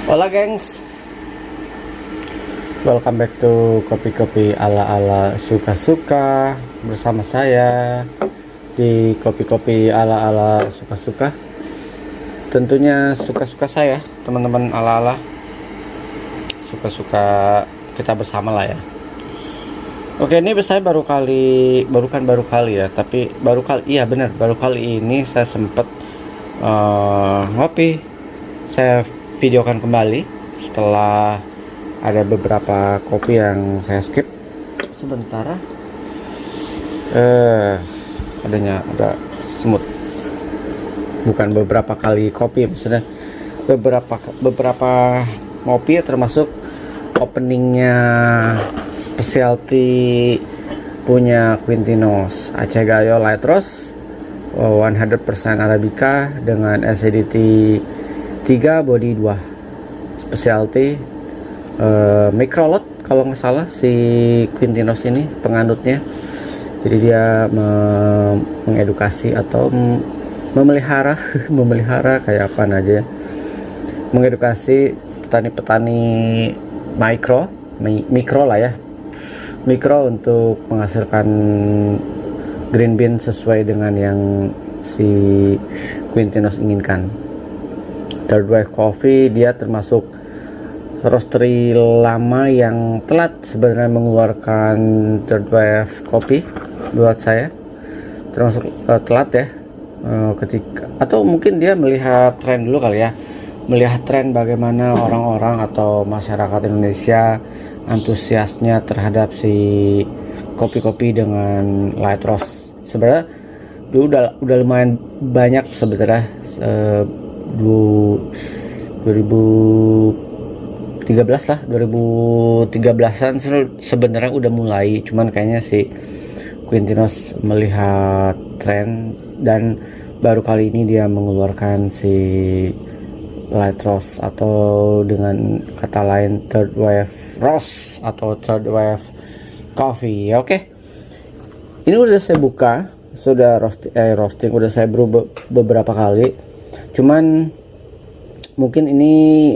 Hola gengs, welcome back to kopi-kopi ala-ala suka-suka bersama saya di kopi-kopi ala-ala suka-suka. Tentunya suka-suka saya, teman-teman ala-ala suka-suka kita bersama lah ya. Oke, ini saya baru kali ya, tapi baru kali ini saya sempet ngopi. Saya videokan kembali setelah ada beberapa kopi yang saya skip sebentar. Ada semut, bukan beberapa kali kopi, maksudnya beberapa ngopi, termasuk openingnya specialty punya Quintinos Aceh Gayo Light Roast 100% Arabica dengan acidity 3, body 2, specialty microlot kalau nggak salah si Quintinos ini penganutnya. Jadi dia mengedukasi atau memelihara memelihara kayak apa aja, mengedukasi petani-petani mikro lah ya, mikro untuk menghasilkan green bean sesuai dengan yang si Quintinos inginkan. Third Wave Coffee dia termasuk roastery lama yang telat sebenarnya mengeluarkan Third Wave Coffee. Buat saya termasuk telat ya, ketika, atau mungkin dia melihat tren dulu kali ya, melihat tren bagaimana orang-orang atau masyarakat Indonesia antusiasnya terhadap si kopi-kopi dengan light roast. Sebenarnya dulu udah lumayan banyak sebenarnya. 2013-an sebenarnya udah mulai, cuman kayaknya si Quintinos melihat tren dan baru kali ini dia mengeluarkan si light roast, atau dengan kata lain third wave roast atau third wave coffee ya. Oke, ini udah saya buka, sudah roasting udah saya brew beberapa kali, cuman mungkin ini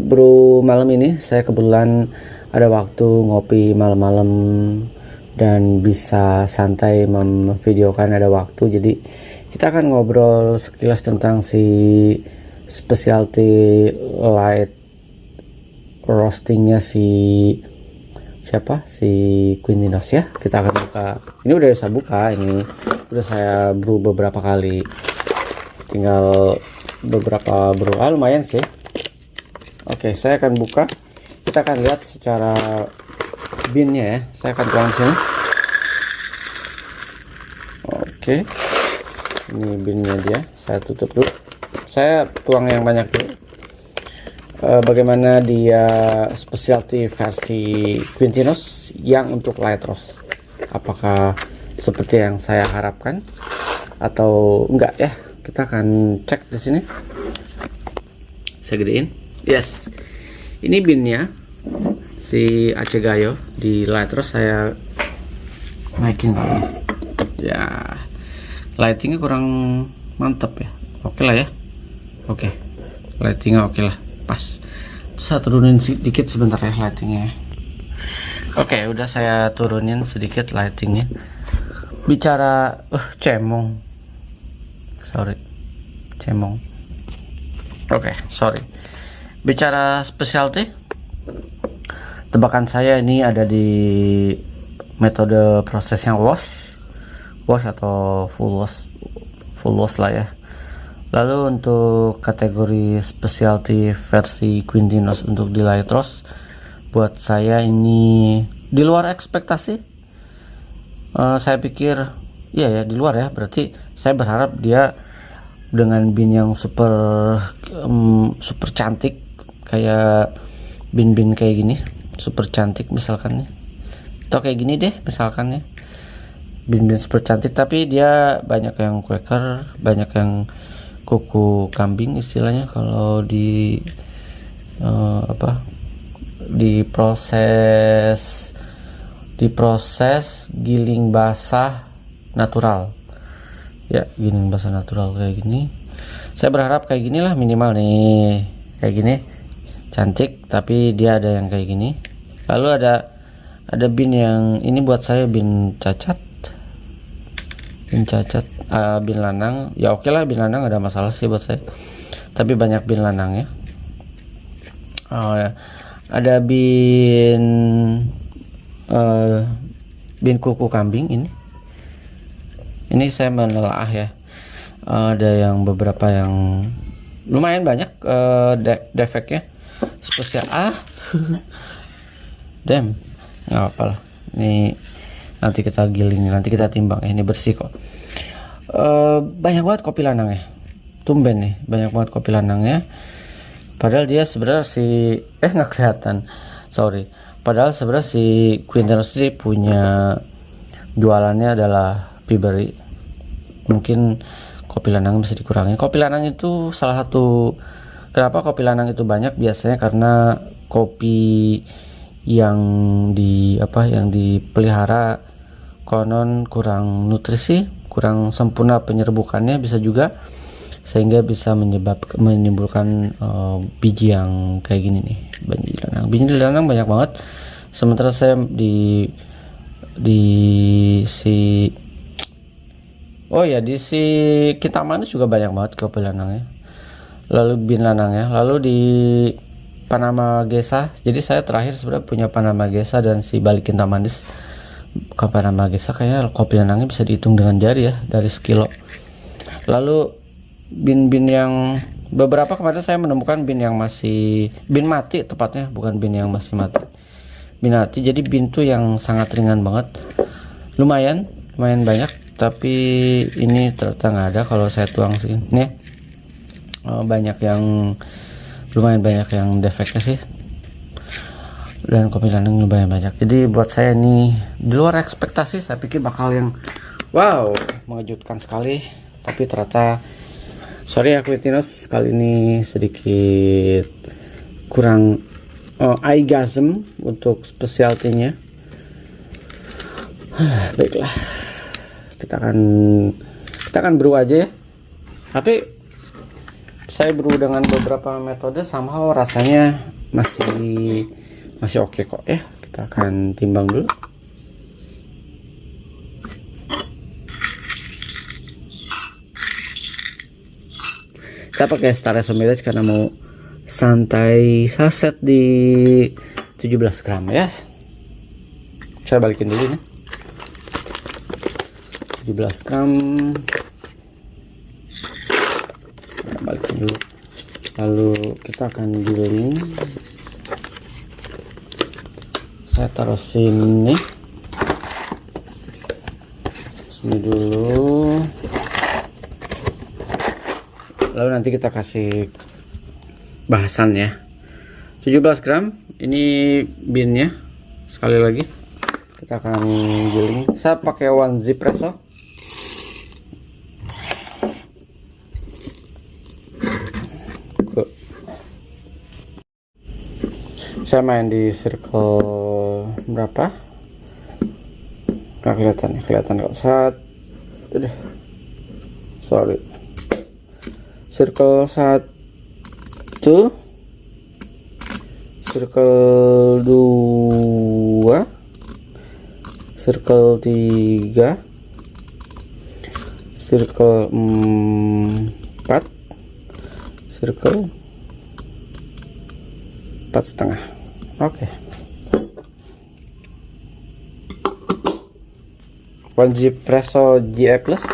brew malam ini saya kebetulan ada waktu ngopi malam-malam dan bisa santai memvideokan, ada waktu, jadi kita akan ngobrol sekilas tentang si specialty light roastingnya si Quintinos ya. Kita akan buka, ini udah saya buka, ini udah saya brew beberapa kali, tinggal beberapa brew, lumayan sih. Oke, saya akan buka, kita akan lihat secara binnya ya. Saya akan tuang sini. Oke, ini binnya dia, saya tutup dulu, saya tuang yang banyak dulu. Bagaimana dia specialty versi Quintinos yang untuk light roast, apakah seperti yang saya harapkan atau enggak ya? Kita akan cek di sini. Saya gedein. Yes, ini binnya si Aceh Gayo di light roast. Saya naikin ya, lightingnya kurang mantap ya. Oke lah ya, oke, lightingnya oke lah, pas. Terus saya turunin sedikit sebentar ya lightingnya. Oke, udah saya turunin sedikit lightingnya. Bicara cemong. Bicara specialty, tebakan saya ini ada di metode proses yang wash atau full wash lah ya. Lalu untuk kategori specialty versi Quintinos untuk di light roast, buat saya ini di luar ekspektasi. Saya pikir ya di luar ya, berarti saya berharap dia dengan bin yang super cantik, kayak bin kayak gini, super cantik misalkan nih, atau kayak gini deh misalkan ya, bin super cantik, tapi dia banyak yang Quaker, banyak yang kuku kambing istilahnya kalau di diproses giling basah natural ya, giling basah natural kayak gini. Saya berharap kayak gini lah minimal nih, kayak gini cantik, tapi dia ada yang kayak gini. Lalu ada bin yang ini buat saya bin cacat, bin lanang. Ya oke lah, bin lanang ada masalah sih buat saya, tapi banyak bin lanang ya. Ada bin kuku kambing ini saya menelaah ya. Ada yang beberapa yang lumayan banyak defeknya, spesial damn, nggak apa lah, ini nanti kita giling, nanti kita timbang ya. Ini bersih kok. Banyak banget kopi lanangnya, tumben nih banyak banget kopi lanangnya, padahal dia sebenarnya nggak kelihatan, sorry, padahal sebenarnya si Quinteros sih punya jualannya adalah Peaberry. Mungkin kopi lanang bisa dikurangin. Kopi lanang itu salah satu kenapa kopi lanang itu banyak, biasanya karena kopi yang dipelihara konon kurang nutrisi, kurang sempurna penyerbukannya, bisa juga, sehingga bisa menimbulkan biji yang kayak gini nih, biji lanang banyak banget. Sementara saya di si Kintamani juga banyak banget kopi lanangnya, lalu bin lanangnya. Lalu di Panama Gesa, jadi saya terakhir sebenarnya punya Panama Gesa dan si Bali Kintamanis. Ke Panama Gesa kayaknya kopi lanangnya bisa dihitung dengan jari ya, dari sekilo. Lalu bin yang beberapa kemarin saya menemukan bin mati, tepatnya bukan bin yang masih mati, bin mati. Jadi bin tuh yang sangat ringan banget, lumayan banyak, tapi ini ternyata nggak ada kalau saya tuang segini nih. Lumayan banyak yang defeknya sih, dan kopi lanang lumayan banyak. Jadi buat saya ini di luar ekspektasi, saya pikir bakal yang wow, mengejutkan sekali, tapi ternyata sorry Quinteros, kali ini sedikit kurang eygasm untuk specialty-nya. Baiklah, kita akan brew aja ya. Tapi saya brew dengan beberapa metode, somehow rasanya masih oke kok ya. Kita akan timbang dulu. Saya pakai Espresso Mirage karena mau santai, saset di 17 gram ya. Saya balikin dulu nih, 17 gram, balikin dulu. Lalu kita akan giling. Saya taruh sini dulu, lalu nanti kita kasih bahasan ya. 17 gram ini binnya. Sekali lagi kita akan giling. Saya pakai one zip presso. Saya main di circle berapa? Nggak kelihatan kok. Sorry. Circle 1, circle 2, circle 3, circle 4, circle 4,5. Oke. One Zip Presso GE Plus.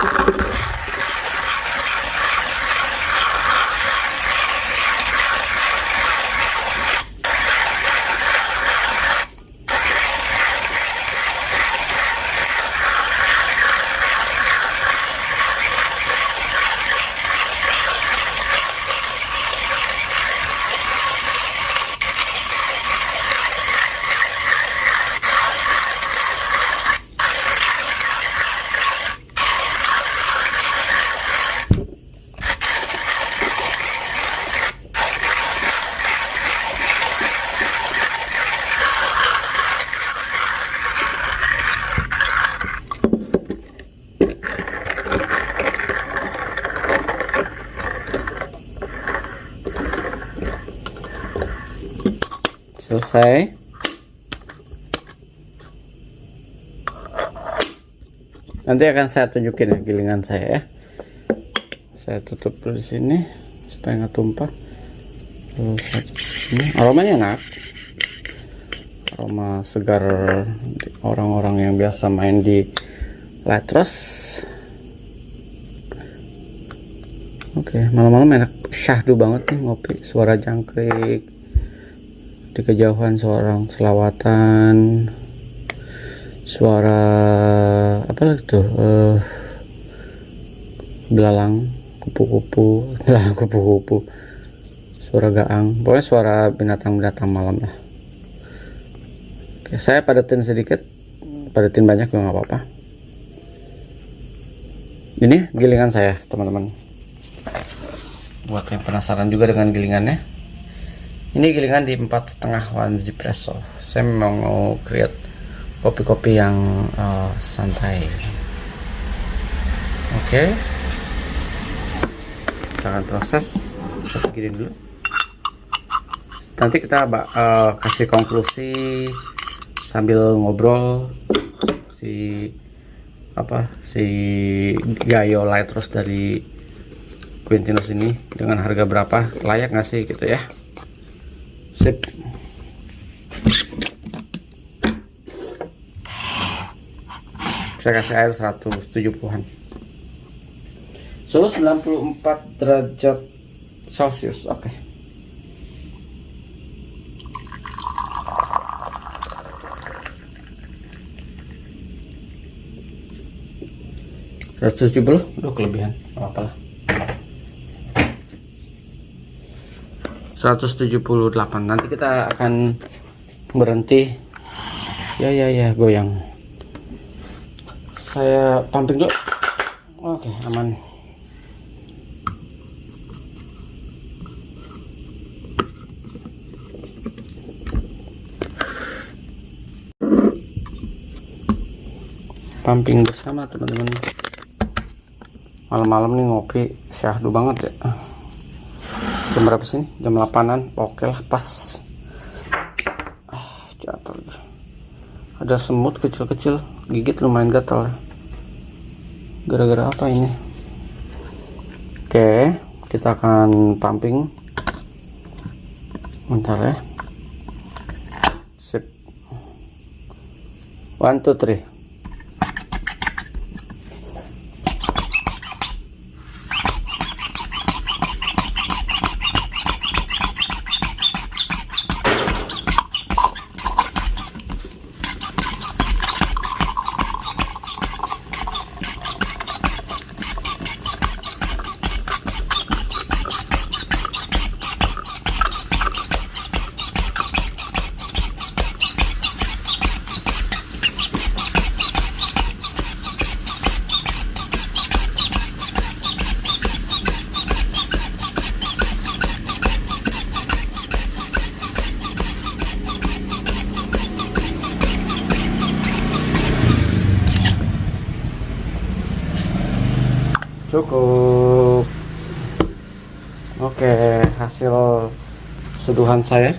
selesai. Nanti akan saya tunjukin ya gilingan saya ya. Saya tutup dulu di sini supaya nggak tumpah. Terus saya tutup sini. Aromanya enak, aroma segar orang-orang yang biasa main di Letros. Oke, malam-malam enak, syahdu banget nih ngopi. Suara jangkrik di kejauhan, seorang selawatan, suara apa lagi tuh, belalang kupu-kupu, belalang kupu-kupu, suara gaang, pokoknya suara binatang-binatang malam lah. Oke, saya padatin sedikit, padatin banyak juga nggak apa-apa. Ini gilingan saya, teman-teman. Buat yang penasaran juga dengan gilingannya, ini gilingan di 4,5 one espresso. Saya memang mau create kopi-kopi yang santai. Oke, kita akan proses. Saya pikirin dulu. Nanti kita kasih konklusi sambil ngobrol si Gayo Letros dari Quintinos ini dengan harga berapa, layak nggak sih gitu ya. Sip. Saya kasih air 170-an. Suhu 94 derajat Celcius. Oke. Okay. 170, udah kelebihan, apa-apa lah. 178. Nanti kita akan berhenti. Ya, goyang. Saya pumping dulu. Oke, aman. Pumping bersama teman-teman. Malam-malam nih ngopi syahdu banget ya. Jam berapa sih? Jam 8-an. Oke lah, pas. Jatuh. Ada semut kecil-kecil, gigit lumayan gatal. Gara-gara apa ini? Oke, kita akan pumping. Bentar ya. Sip. 1, 2, 3. Cukup. Oke, hasil seduhan saya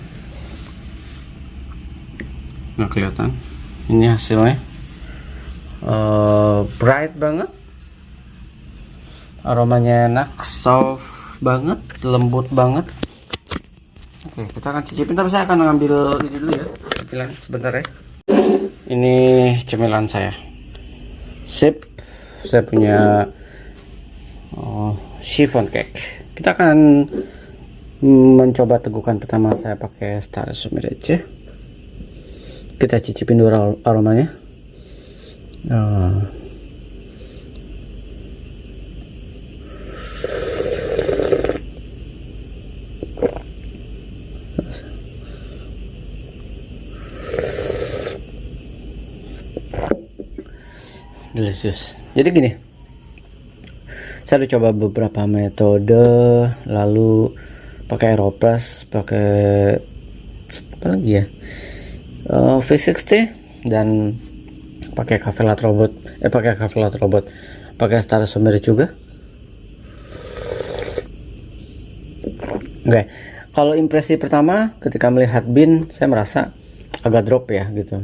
nggak kelihatan. Ini hasilnya bright banget, aromanya enak, soft banget, lembut banget. Oke, kita akan cicipin, tapi saya akan ngambil ini dulu ya, tampilan sebentar ya. Ini cemilan saya. Sip, saya punya chiffon cake. Kita akan mencoba tegukan pertama. Saya pakai Star Sumirece. Kita cicipin dulu aromanya. Delicious. Jadi gini, saya udah coba beberapa metode, lalu pakai Aeropress, pakai apa lagi ya, V60, dan pakai Cafe Latte Robot, pakai Star Sumirece juga. Oke, Kalau impresi pertama ketika melihat bin, saya merasa agak drop ya gitu.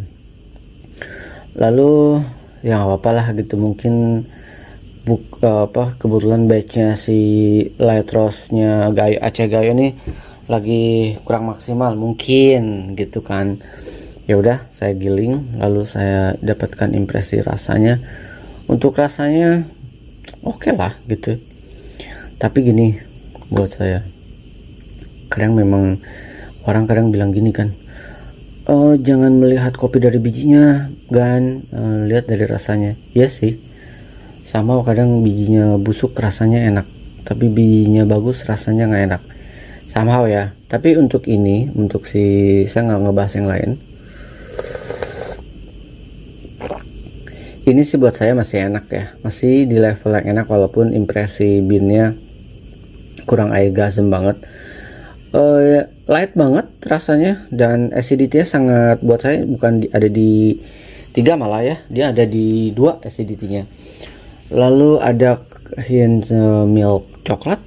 Lalu ya nggak apa-apa lah gitu, mungkin kebetulan batchnya si Lightrose-nya Aceh Gayo nih lagi kurang maksimal mungkin gitu kan. Ya udah, saya giling, lalu saya dapatkan impresi rasanya. Untuk rasanya oke lah gitu. Tapi gini, buat saya kadang memang orang kadang bilang gini kan, jangan melihat kopi dari bijinya kan, lihat dari rasanya. Iya sih, sama kadang bijinya busuk rasanya enak, tapi bijinya bagus rasanya nggak enak, sama ya. Tapi untuk ini, untuk saya nggak ngebahas yang lain, ini sih buat saya masih enak ya, masih di level yang enak walaupun impresi binnya kurang airgasm banget. Light banget rasanya, dan acidity-nya sangat, buat saya bukan ada di 3 malah ya, dia ada di 2 acidity-nya. Lalu ada hint milk coklat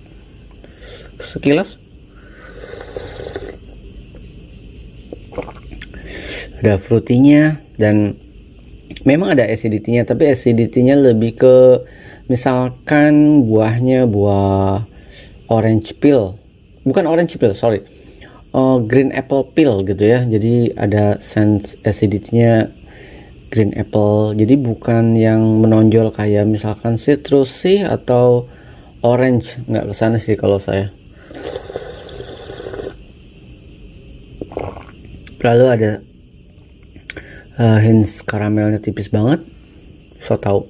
sekilas, ada fruity-nya, dan memang ada acidity-nya, tapi acidity-nya lebih ke misalkan buahnya buah orange peel, bukan orange peel, sorry, green apple peel gitu ya. Jadi ada sense acidity-nya green apple, jadi bukan yang menonjol kayak misalkan citrusy atau orange, nggak kesana sih kalau saya. Lalu ada hints karamelnya tipis banget, so tau.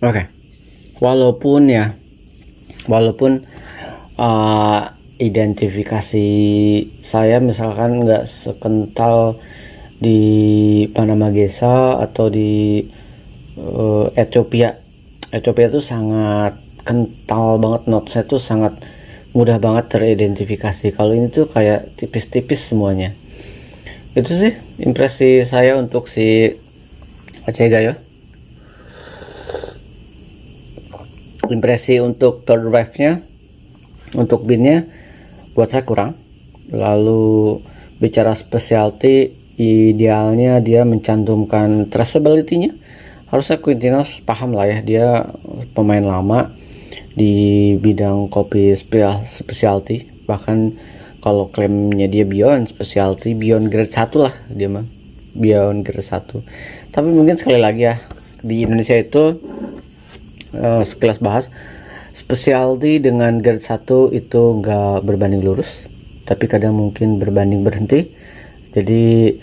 Oke. Walaupun identifikasi saya misalkan nggak sekental di Panama Gesa atau di Ethiopia. Ethiopia tuh sangat kental banget, notesnya tuh sangat mudah banget teridentifikasi. Kalau ini tuh kayak tipis-tipis semuanya. Itu sih impresi saya untuk si Aceh Gayo. Impresi untuk third wave-nya, untuk binnya buat saya kurang. Lalu bicara specialty, idealnya dia mencantumkan traceability-nya. Harusnya Quintinos paham lah ya, dia pemain lama di bidang kopi specialty. Bahkan kalau klaimnya dia beyond specialty, beyond grade 1 lah dia mah, beyond grade 1. Tapi mungkin sekali lagi ya, di Indonesia itu sekilas bahas, specialty dengan grade 1 itu nggak berbanding lurus, tapi kadang mungkin berbanding berhenti. Jadi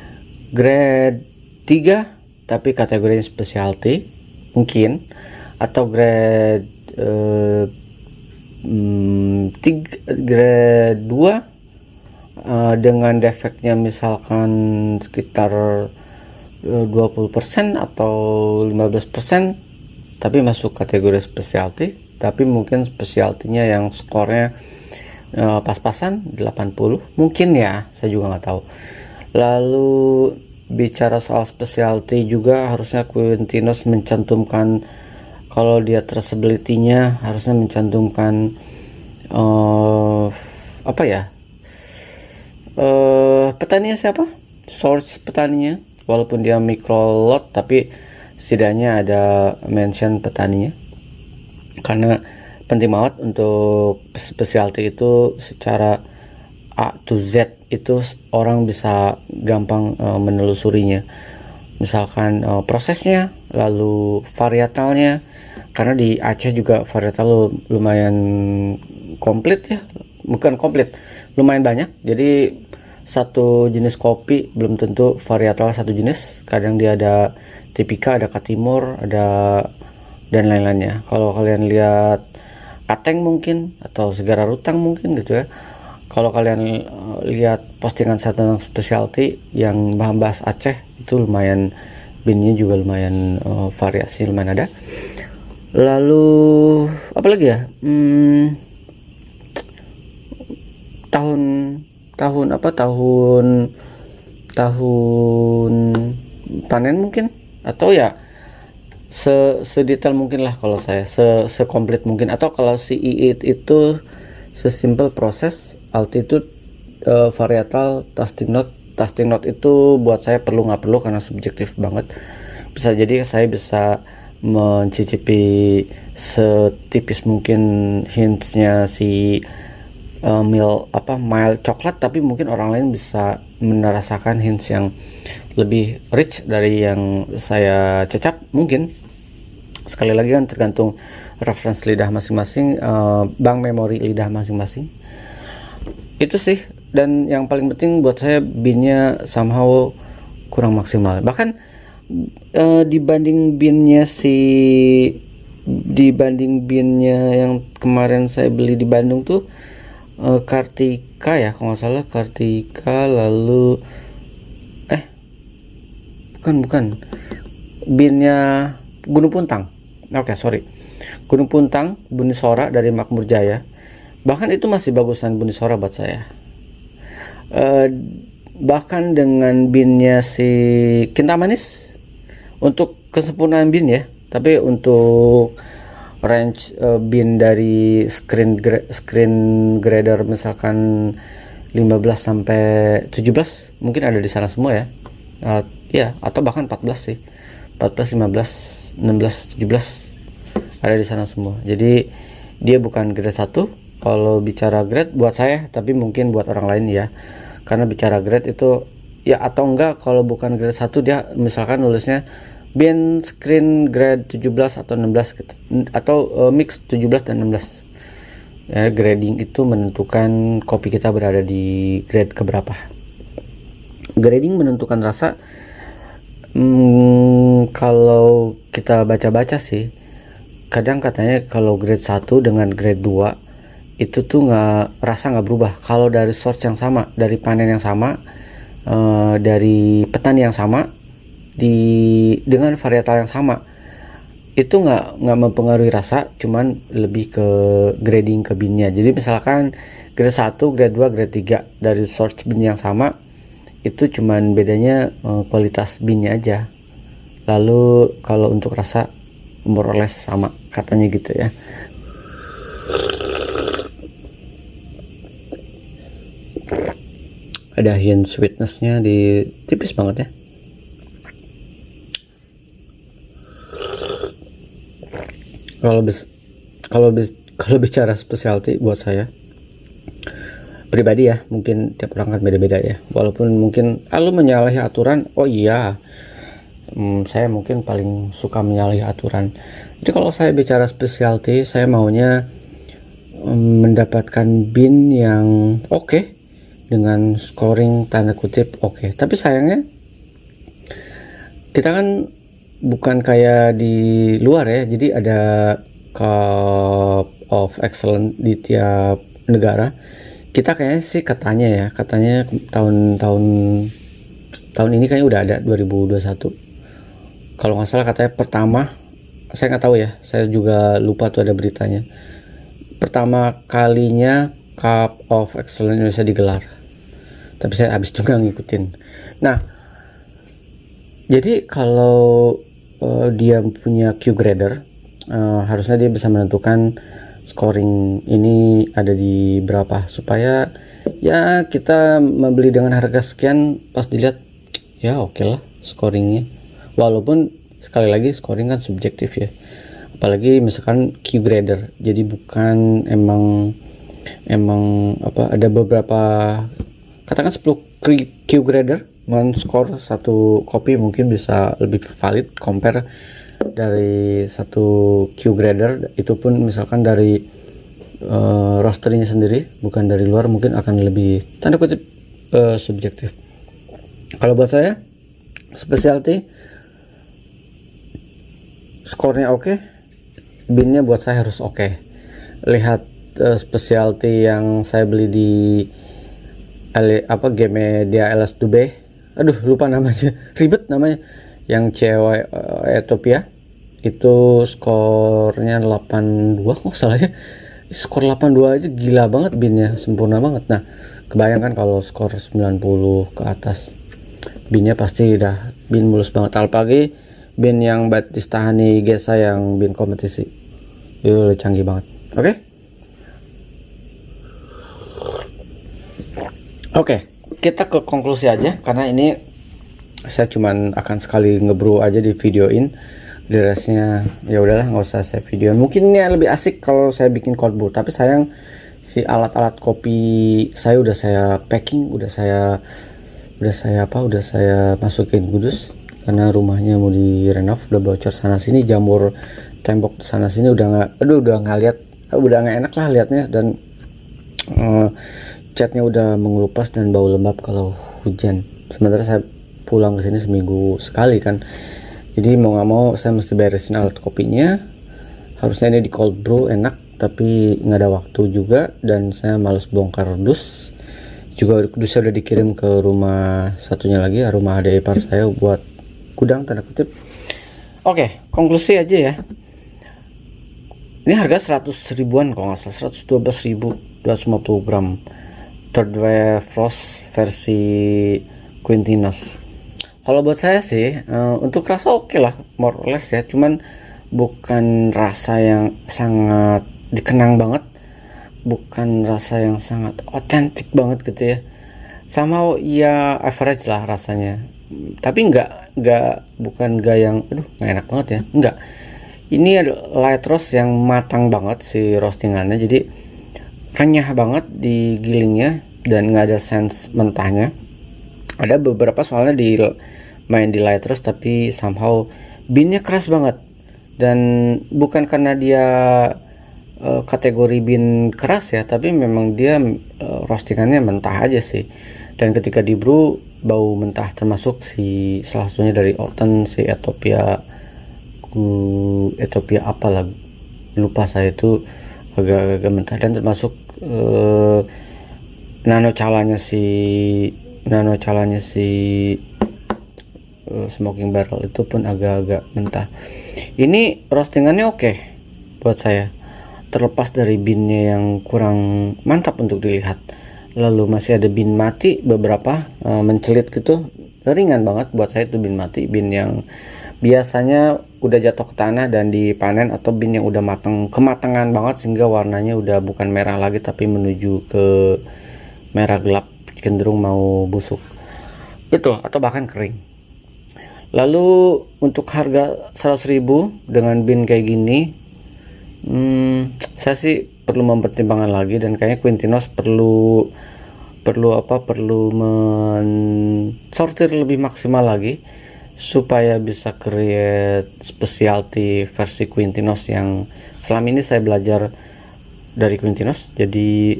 grade 3 tapi kategorinya specialty mungkin, atau grade 2 dengan defeknya misalkan sekitar 20% atau 15%, tapi masuk kategori specialty, tapi mungkin specialty-nya yang skornya pas-pasan 80 mungkin ya, saya juga nggak tahu. Lalu bicara soal specialty juga harusnya Quintinos mencantumkan, kalau dia traceability-nya harusnya mencantumkan petaninya siapa, source petaninya, walaupun dia micro lot tapi setidaknya ada mention petaninya, karena penting banget untuk specialty itu secara A to Z itu orang bisa gampang menelusurinya, misalkan prosesnya, lalu varietalnya, karena di Aceh juga varietal lumayan komplit ya, bukan komplit, lumayan banyak. Jadi satu jenis kopi belum tentu varietal satu jenis, kadang dia ada tipika, ada katimor, ada dan lain-lainnya. Kalau kalian lihat Kateng mungkin, atau Segara Rutang mungkin gitu ya, kalau kalian lihat postingan saya tentang specialty yang bahas Aceh, itu lumayan, binnya juga lumayan variasi, lumayan ada. Lalu apalagi ya, tahun panen mungkin, atau ya sedetail mungkin lah kalau saya, sekomplit mungkin. Atau kalau si i8 itu sesimpel proses altitude, varietal, tasting note itu buat saya perlu nggak perlu karena subjektif banget. Bisa jadi saya bisa mencicipi setipis mungkin hintsnya si mild coklat, tapi mungkin orang lain bisa merasakan hints yang lebih rich dari yang saya cecap. Mungkin sekali lagi kan tergantung reference lidah masing-masing, bank memori lidah masing-masing. Itu sih. Dan yang paling penting buat saya, binnya somehow kurang maksimal. Bahkan dibanding binnya yang kemarin saya beli di Bandung tuh, Kartika ya kalau nggak salah, Kartika, lalu bukan binnya Gunung Puntang. Oke, sorry, Gunung Puntang Bunisora dari Makmur Jaya. Bahkan itu masih bagusan Bunisora buat saya. Bahkan dengan binnya si Kintamanis, untuk kesempurnaan bin ya, tapi untuk range bin dari screen grader misalkan 15 sampai 17 mungkin ada di sana semua ya. Ya, atau bahkan 14 sih. 14, 15, 16, 17 ada di sana semua. Jadi dia bukan grade 1 kalau bicara grade buat saya, tapi mungkin buat orang lain ya. Karena bicara grade itu ya, atau enggak kalau bukan grade 1 dia misalkan nulisnya bin screen grade 17 atau 16 gitu, atau mix 17 dan 16 ya. Grading itu menentukan kopi kita berada di grade keberapa. Grading menentukan rasa. Kalau kita baca-baca sih, kadang katanya kalau grade 1 dengan grade 2 itu tuh rasa nggak berubah. Kalau dari source yang sama, dari panen yang sama, dari petani yang sama, dengan varietal yang sama, itu nggak mempengaruhi rasa, cuman lebih ke grading ke binnya. Jadi misalkan grade 1, grade 2, grade 3 dari source bin yang sama, itu cuman bedanya kualitas binnya aja. Lalu kalau untuk rasa more or less sama katanya gitu ya. Ada hint sweetnessnya di tipis banget ya. Kalau bicara specialty buat saya pribadi ya, mungkin tiap orang kan beda-beda ya. Walaupun mungkin lu menyalahi aturan, oh iya, saya mungkin paling suka menyalahi aturan. Jadi kalau saya bicara specialty, saya maunya mendapatkan bin yang oke, dengan scoring tanda kutip oke. Tapi sayangnya kita kan bukan kayak di luar ya, jadi ada Cup of Excellence di tiap negara. Kita kayaknya sih katanya tahun ini kayaknya udah ada 2021 kalau nggak salah. Katanya pertama, saya nggak tahu ya, saya juga lupa tuh ada beritanya, pertama kalinya Cup of Excellence Indonesia digelar, tapi saya habis juga ngikutin. Nah, jadi kalau dia punya Q grader, harusnya dia bisa menentukan scoring ini ada di berapa, supaya ya kita membeli dengan harga sekian, pas dilihat ya oke lah scoringnya. Walaupun sekali lagi scoring kan subjektif ya, apalagi misalkan Q grader, jadi bukan emang ada beberapa, katakan 10 Q grader men-score satu kopi mungkin bisa lebih valid compare dari satu Q grader, itu pun misalkan dari roasternya sendiri, bukan dari luar, mungkin akan lebih tanda kutip subjektif. Kalau buat saya specialty, skornya oke, binnya buat saya harus oke. Lihat specialty yang saya beli di Gamedia LS2B, aduh lupa namanya, ribet namanya, yang cewek Ethiopia, itu skornya 82 kok salah ya. Skor 82 aja gila banget, binnya sempurna banget. Nah, kebayangkan kalau skor 90 ke atas, binnya pasti udah bin mulus banget. Apalagi bin yang Batista Honey Gesa yang bin kompetisi itu canggih banget. Oke, kita ke konklusi aja karena ini saya cuman akan sekali ngebrew aja di videoin. Di restnya ya udahlah, nggak usah saya videoin. Mungkin ini lebih asik kalau saya bikin cold brew, tapi sayang si alat-alat kopi saya udah saya packing, udah saya masukin Kudus karena rumahnya mau direnov, udah bocor sana sini, jamur tembok sana sini udah nggak enak lah liatnya, dan catnya udah mengelupas dan bau lembab kalau hujan. Sementara saya pulang ke sini seminggu sekali kan, jadi mau nggak mau saya mesti beresin alat kopinya. Harusnya ini di cold brew enak, tapi nggak ada waktu juga dan saya males bongkar dus. Juga dusnya udah dikirim ke rumah satunya lagi, rumah adik ipar saya buat gudang tanda kutip. Oke, konklusi aja ya. Ini harga 100 ribuan kalau nggak salah, 112.000, 250 gram third wave frost versi Quintinos. Kalau buat saya sih untuk rasa oke lah, more or less ya, cuman bukan rasa yang sangat dikenang banget, bukan rasa yang sangat otentik banget gitu ya. Sama ya average lah rasanya, tapi bukan yang nggak enak banget ya, enggak. Ini ada light roast yang matang banget si roastingannya, jadi renyah banget di gilingnya dan nggak ada sense mentahnya. Ada beberapa soalnya main di light roast tapi somehow binnya keras banget, dan bukan karena dia kategori bin keras ya, tapi memang dia roastingannya mentah aja sih. Dan ketika di brew bau mentah, termasuk si salah satunya dari Oten, si Ethiopia apalah lupa saya, itu agak mentah. Dan termasuk nano calanya si smoking barrel itu pun agak-agak mentah. Ini roastingannya oke buat saya, terlepas dari binnya yang kurang mantap untuk dilihat. Lalu masih ada bin mati beberapa mencelit gitu, ringan banget buat saya itu bin mati, bin yang biasanya udah jatuh ke tanah dan dipanen, atau bin yang udah kematangan banget sehingga warnanya udah bukan merah lagi tapi menuju ke merah gelap, cenderung mau busuk gitu, atau bahkan kering. Lalu untuk harga 100.000 dengan bin kayak gini, saya sih perlu mempertimbangkan lagi, dan kayaknya Quintinos perlu mensortir lebih maksimal lagi supaya bisa create specialty versi Quintinos yang selama ini saya belajar dari Quintinos. Jadi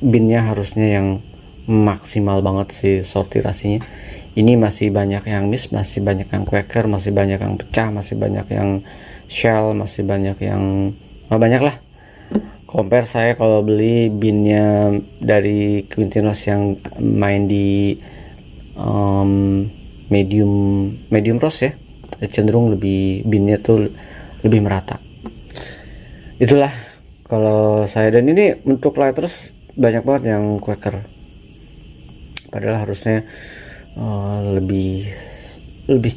binnya harusnya yang maksimal banget sih sortirasinya. Ini masih banyak yang miss, masih banyak yang quaker, masih banyak yang pecah, masih banyak yang shell, masih banyak yang banyak lah. Compare saya kalau beli binnya dari Quintinos yang main di medium roast ya, cenderung lebih binnya tuh lebih merata. Itulah kalau saya. Dan ini untuk lighters banyak banget yang quaker, padahal harusnya lebih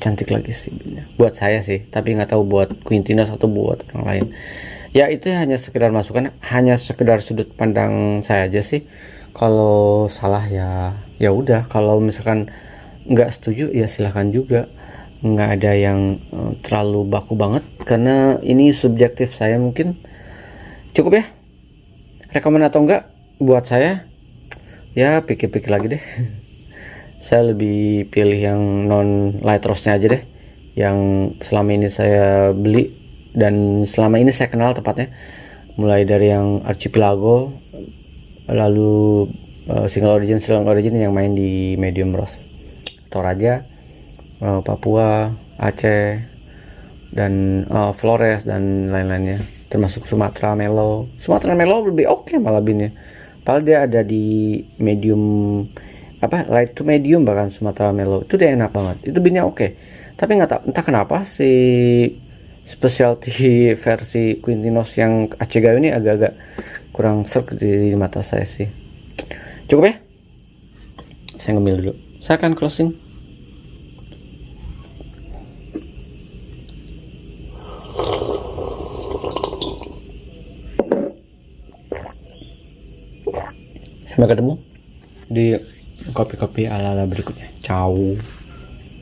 cantik lagi sih binnya buat saya sih, tapi nggak tahu buat Quintinos atau buat orang lain. Ya itu hanya sekedar masukan, hanya sekedar sudut pandang saya aja sih. Kalau salah ya udah, kalau misalkan nggak setuju ya silahkan juga. Nggak ada yang terlalu baku banget karena ini subjektif saya mungkin. Cukup ya, rekomen atau enggak buat saya ya pikir-pikir lagi deh. Saya lebih pilih yang non light roastnya aja deh, yang selama ini saya beli dan selama ini saya kenal tepatnya, mulai dari yang Archipelago, lalu single origin yang main di medium roast, Toraja, Papua, Aceh, dan Flores dan lain-lainnya, termasuk Sumatera Mellow lebih oke malah binnya, padahal dia ada di medium light to medium, bahkan Sumatera Mellow itu dia enak banget, itu binnya oke. Tapi entah kenapa si specialty versi Quintinos yang Aceh Gayo ini agak-agak kurang serk di mata saya sih. Cukup ya, saya ngemil dulu, saya akan closing. Sampai ketemu di kopi-kopi ala-ala berikutnya. Ciao.